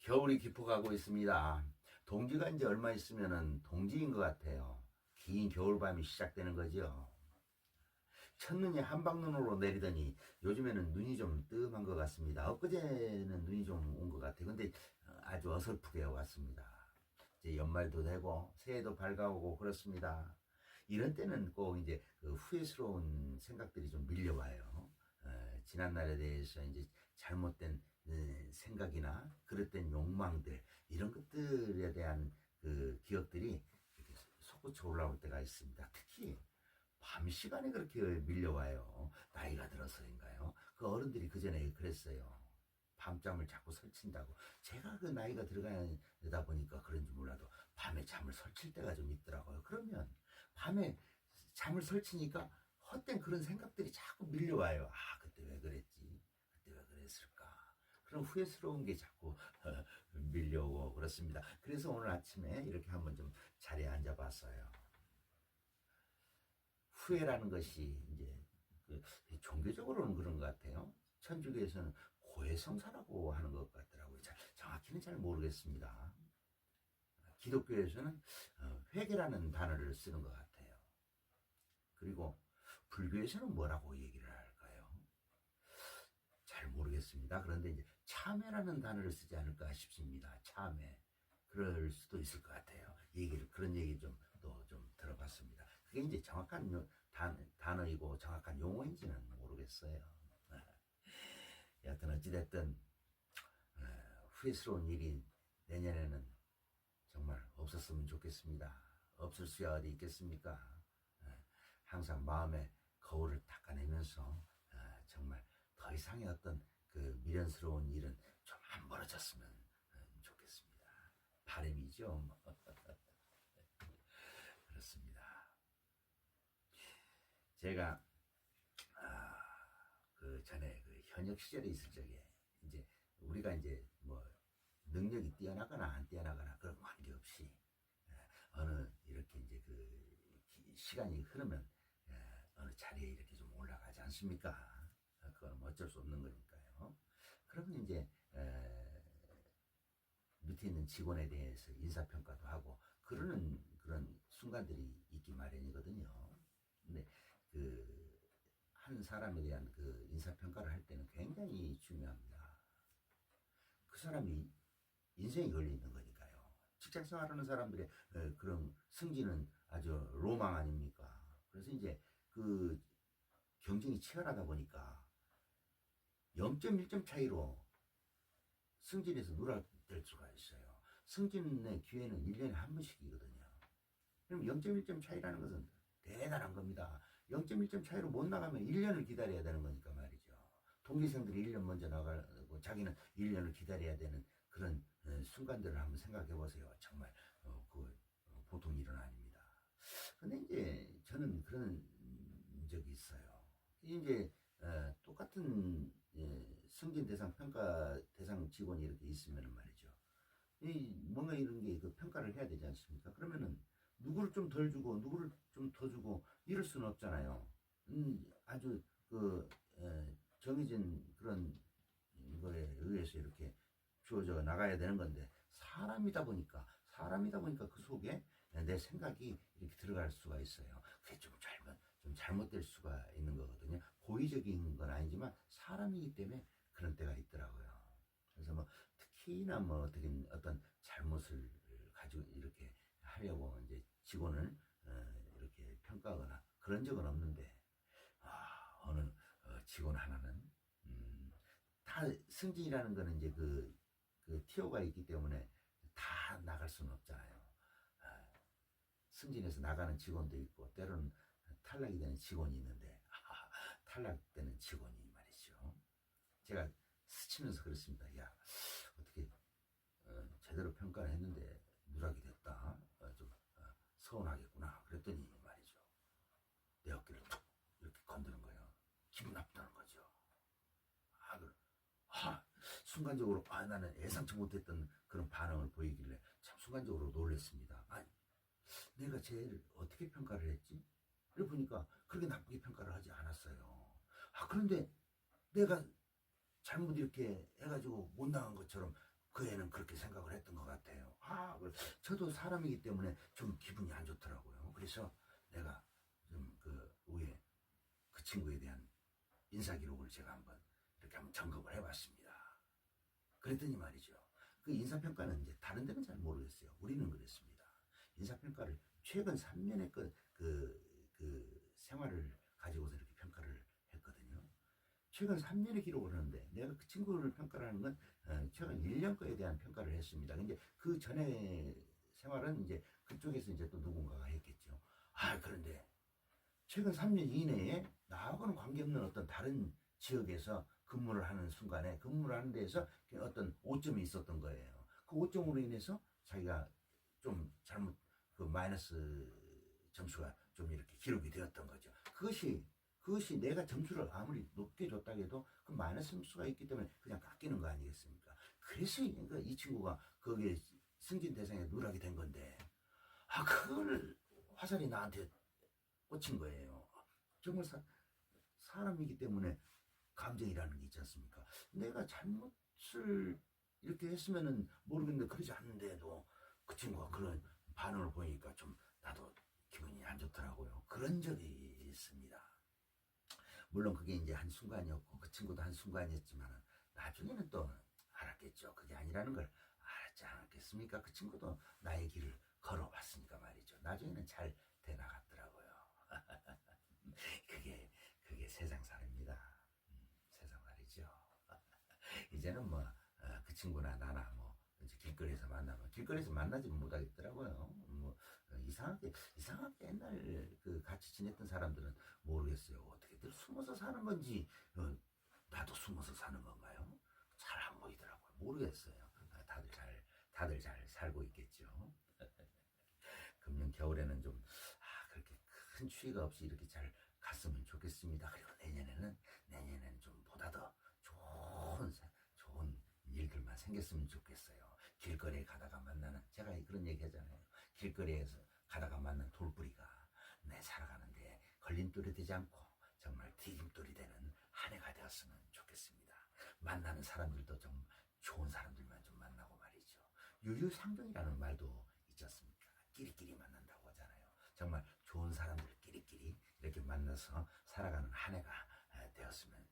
겨울이 깊어가고 있습니다. 동지가 이제 얼마 있으면은 동지인 것 같아요. 긴 겨울밤이 시작되는 거죠. 첫눈이 한방눈으로 내리더니 요즘에는 눈이 좀 뜸한 것 같습니다. 엊그제는 눈이 좀 온 것 같아요. 근데 아주 어설프게 왔습니다. 이제 연말도 되고 새해도 밝아오고 그렇습니다. 이런 때는 꼭 이제 그 후회스러운 생각들이 좀 밀려와요. 지난 날에 대해서 이제 잘못된 생각이나 그릇된 욕망들 이런 것들에 대한 그 기억들이 이렇게 솟구쳐 올라올 때가 있습니다. 특히 밤 시간에 그렇게 밀려와요. 나이가 들어서인가요? 그 어른들이 그 전에 그랬어요. 밤잠을 자꾸 설친다고. 제가 그 나이가 들어가다 보니까 그런지 몰라도 밤에 잠을 설칠 때가 좀 있더라고요. 그러면 밤에 잠을 설치니까 헛된 그런 생각들이 자꾸 밀려와요. 아, 그때 왜 그랬지? 그때 왜 그랬을까? 그런 후회스러운 게 자꾸 밀려오고 그렇습니다. 그래서 오늘 아침에 이렇게 한번 좀 자리에 앉아봤어요. 후회라는 것이 이제 그 종교적으로는 그런 것 같아요. 천주교에서는 고해성사라고 하는 것 같더라고요. 정확히는 잘 모르겠습니다. 기독교에서는 회개라는 단어를 쓰는 것 같아요. 그리고 불교에서는 뭐라고 얘기를 할까요? 잘 모르겠습니다. 그런데 이제 참회라는 단어를 쓰지 않을까 싶습니다. 참회. 그럴 수도 있을 것 같아요. 그런 얘기 좀 또 좀 들어봤습니다. 그게 이제 정확한 단어이고 정확한 용어인지는 모르겠어요. 여하튼 어찌됐든 후회스러운 일이 내년에는 정말 없었으면 좋겠습니다. 없을 수야 어디 있겠습니까? 항상 마음의 거울을 닦아내면서 정말 더 이상의 어떤 그 미련스러운 일은 좀 안 벌어졌으면 좋겠습니다. 바람이죠. 뭐. 그렇습니다. 제가 그 전에 그 현역 시절에 있을 적에 이제 우리가 이제 뭐 능력이 뛰어나거나 안 뛰어나거나 그런 관계없이 어느 이렇게 이제 그 시간이 흐르면 어느 자리에 이렇게 좀 올라가지 않습니까? 그건 뭐 어쩔 수 없는 거니까요. 그러면 이제 밑에 있는 직원에 대해서 인사평가도 하고 그러는 그런 순간들이 있기 마련이거든요. 근데 그 한 사람에 대한 그 인사평가를 할 때는 굉장히 중요합니다. 그 사람이 인생이 걸려 있는 거니까요. 직장 생활하는 사람들의 그런 승진은 아주 로망 아닙니까? 그래서 이제 그 경쟁이 치열하다 보니까 0.1점 차이로 승진에서 누락될 수가 있어요. 승진의 기회는 1년에 한 번씩이거든요. 그럼 0.1점 차이라는 것은 대단한 겁니다. 0.1점 차이로 못 나가면 1년을 기다려야 되는 거니까 말이죠. 동기생들이 1년 먼저 나가고 자기는 1년을 기다려야 되는 그런 순간들을 한번 생각해 보세요. 정말 보통 일은 아닙니다. 근데 이제 저는 그런 적이 있어요. 이제 똑같은 승진 대상 평가 대상 직원이 이렇게 있으면 말이죠. 이 뭔가 이런 게 그 평가를 해야 되지 않습니까? 그러면은 누구를 좀 덜 주고 누구를 좀 더 주고 이럴 수는 없잖아요. 아주 그 정해진 그런 거에 의해서 이렇게 주어져 나가야 되는 건데 사람이다 보니까 그 속에 내 생각이 이렇게 들어갈 수가 있어요. 그게 좀 잘못될 수가 있는 거거든요. 고의적인 건 아니지만 사람이기 때문에 그런 때가 있더라고요. 그래서 뭐 특히나 뭐 어떤 잘못을 가지고 이렇게 하려고 이제 직원을 이렇게 평가하거나 그런 적은 없는데 어느 직원 하나는 다 승진이라는 거는 이제 그 티오가 있기 때문에 다 나갈 수는 없잖아요. 승진해서 나가는 직원도 있고 때로는 탈락이 되는 직원이 있는데 탈락되는 직원이 말이죠. 제가 스치면서 그랬습니다. 야, 어떻게 제대로 평가를 했는데 누락이 됐다. 좀 서운하겠구나. 그랬더니 말이죠. 내 어깨를 툭 이렇게 건드는 거예요. 기분 나쁘다는 거죠. 아, 순간적으로 나는 예상치 못했던 그런 반응을 보이길래 참 순간적으로 놀랐습니다. 아니, 내가 쟤를 어떻게 평가를 했지? 그래 보니까 그렇게 나쁘게 평가를 하지 않았어요. 그런데 내가 잘못 이렇게 해가지고 못 나간 것처럼 그 애는 그렇게 생각을 했던 것 같아요. 저도 사람이기 때문에 좀 기분이 안 좋더라고요. 그래서 내가 좀 그 위에 그 친구에 대한 인사 기록을 제가 한번 점검을 해봤습니다. 그랬더니 말이죠. 그 인사평가는 이제 다른 데는 잘 모르겠어요. 우리는 그랬습니다. 인사평가를 최근 3년의 그 생활을 가지고서 이렇게 평가를 했거든요. 최근 3년의 기록을 하는데 내가 그 친구를 평가를 하는 건 최근 1년 거에 대한 평가를 했습니다. 근데 그 전에 생활은 이제 그쪽에서 이제 또 누군가가 했겠죠. 그런데 최근 3년 이내에 나하고는 관계없는 어떤 다른 지역에서 근무를 하는 순간에 근무를 하는 데에서 어떤 오점이 있었던 거예요. 그 오점으로 인해서 자기가 좀 잘못 그 마이너스 점수가 좀 이렇게 기록이 되었던 거죠. 그것이 내가 점수를 아무리 높게 줬다고 해도 그 마이너스 점수가 있기 때문에 그냥 깎이는 거 아니겠습니까? 그래서 이 친구가 거기에 승진 대상에 누락이 된 건데, 그걸 화살이 나한테 꽂힌 거예요. 정말 사람이기 때문에 감정이라는 게 있지 않습니까? 내가 잘못을 이렇게 했으면은 모르겠는데 그러지 않는데도 그 친구가 그런 반응을 보이니까 좀 나도 기분이 안 좋더라고요. 그런 적이 있습니다. 물론 그게 이제 한순간이었고 그 친구도 한순간이었지만 나중에는 또 알았겠죠. 그게 아니라는 걸 알았지 않았겠습니까? 그 친구도 나의 길을 걸어봤으니까 말이죠. 나중에는 잘 돼나갔더라고요. 그게 세상 살입니다. 세상 말이죠. 이제는 뭐 그 친구나 나나 뭐 이제 길거리에서 만나면 길거리에서 만나지 못하겠더라고요. 뭐 이상하게 옛날 그 같이 지냈던 사람들은 모르겠어요. 어떻게들 숨어서 사는 건지 나도 숨어서 사는 건가요? 잘 안 보이더라고요. 모르겠어요. 다들 잘 살고 있겠죠. 금년 겨울에는 좀 그렇게 큰 추위가 없이 이렇게 잘 갔으면 좋겠습니다. 그리고 내년에는 좀 보다 더 좋은 일들만 생겼으면 좋겠어요. 길거리에 가다가 만나는 제가 그런 얘기 하잖아요. 길거리에서 가다가 만난 돌뿌리가 내 살아가는데 걸림돌이 되지 않고 정말 디딤돌이 되는 한 해가 되었으면 좋겠습니다. 만나는 사람들도 좀 좋은 사람들만 좀 만나고 말이죠. 유유상종이라는 말도 있지 않습니까? 끼리끼리 만난다고 하잖아요. 정말 좋은 사람들끼리 이렇게 만나서 살아가는 한 해가 되었으면